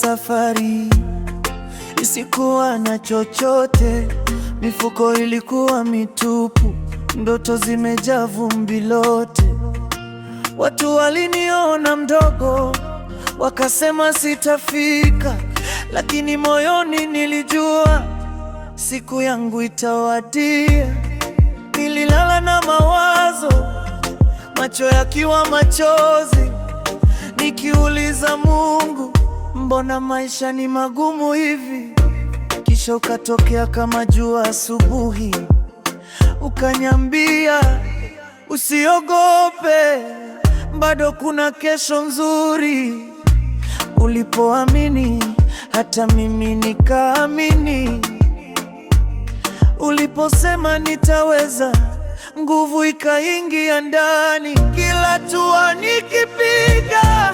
Safari isikuwa na chochote, mifuko ilikuwa mitupu, ndoto zimejaa vumbi lote. Watu waliniona mdogo, wakasema sitafika, lakini moyoni nilijua siku yangu itawadia. Nililala na mawazo, macho yakiwa machozi, nikiuliza Mungu, mbona maisha ni magumu hivi? Kisha ukatokea kama jua asubuhi, ukaniambia usiogope, bado kuna kesho nzuri. Ulipoamini hata mimi nikaamini, uliposema nitaweza, nguvu ikaingia ndani. Kila hatua nikipiga